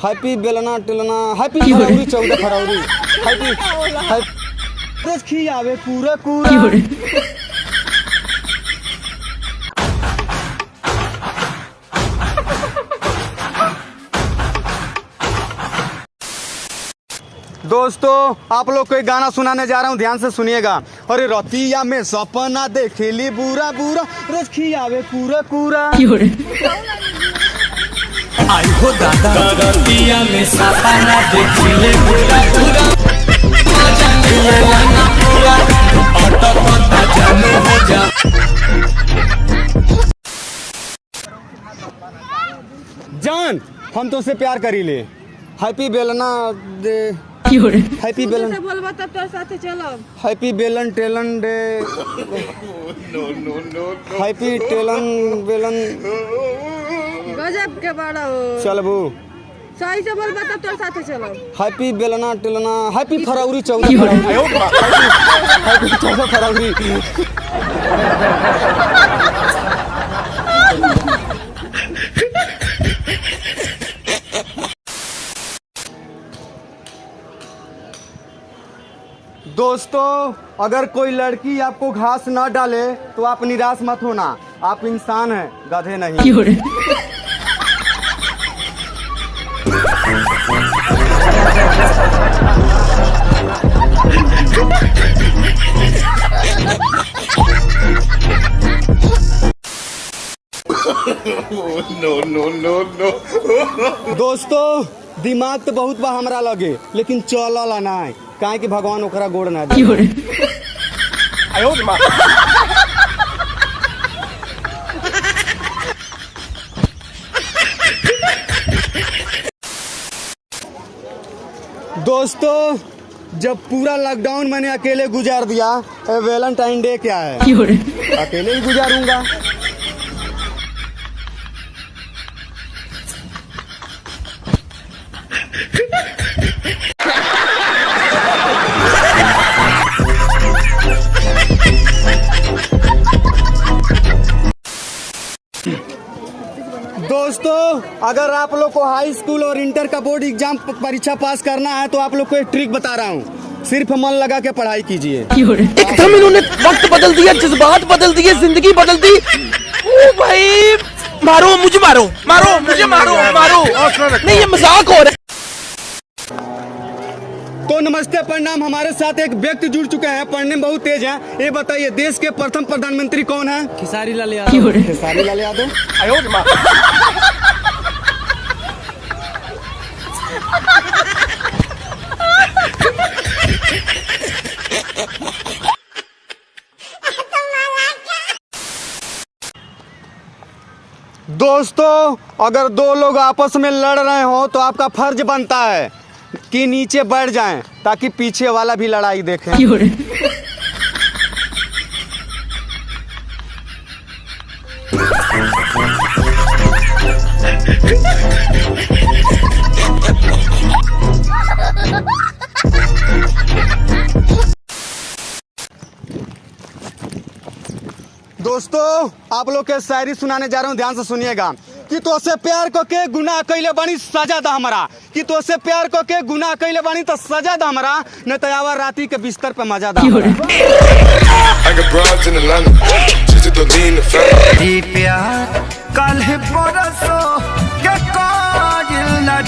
Happy बेलना टिलना happy फरवरी 14 फरवरी happy खी आवे पूरा पूरा। दोस्तों आप लोग को एक गाना सुनाने जा रहा हूँ, ध्यान से सुनिएगा। अरे रतिया में सपना देखेली बुरा बुरा रोज खियावे पूरा पूरा। आई हो दादा रतिया में सपना देखेली बुरा बुरा पूरा अटकता जानू हो जा। जान हम तो से प्यार करी ले। हैप्पी बेलना दे हैप्पी बेलन बोलबा तब तोर साथे चलब। हैप्पी बेलन टेलन डे हैप्पी टेलन बेलन गजब के बड़ा हो। चलबू सही से बोलबा तब तोर साथे चलब। हैप्पी बेलना टेलना हैप्पी फरवरी 14 हैप्पी 14 फरवरी। दोस्तों अगर कोई लड़की आपको घास ना डाले तो आप निराश मत होना, आप इंसान हैं, गधे नहीं। नो। दोस्तों दिमाग तो बहुत बा हमरा लगे, लेकिन चलला ना है, काहे कि भगवान ओकरा गोड़ ना दे। दोस्तों जब पूरा लॉकडाउन मैंने अकेले गुजार दिया, वैलेंटाइन डे क्या है, अकेले ही गुजारूंगा। दोस्तों अगर आप लोग को हाई स्कूल और इंटर का बोर्ड एग्जाम परीक्षा पास करना है तो आप लोग को एक ट्रिक बता रहा हूँ, सिर्फ मन लगा के पढ़ाई कीजिए। एकदम इन्होंने वक्त बदल दिया, जज्बात बदल दिए, जिंदगी बदल दी। ओ भाई मारो मुझे, मारो मारो मुझे, मारो मारो, नहीं ये मजाक हो रहा है। तो नमस्ते प्रणाम, हमारे साथ एक व्यक्ति जुड़ चुके हैं, पढ़ने में बहुत तेज हैं। ये बताइए देश के प्रथम प्रधानमंत्री कौन है? खेसारी लाल यादव। खेसारी लाल यादव। दोस्तों अगर दो लोग आपस में लड़ रहे हो तो आपका फर्ज बनता है कि नीचे बैठ जाएं ताकि पीछे वाला भी लड़ाई देखे। दोस्तों आप लोग के शायरी सुनाने जा रहा हूँ, ध्यान से सुनिएगा। कि तो से प्यार को के गुनाह कैले बनी सजा दा हमरा, कि तो से प्यार को के गुनाह कैले बनी तो सजा दा हमरा, न तयावर राती के बिस्तर पे मजा दा। प्यार कल परसों के काजिल न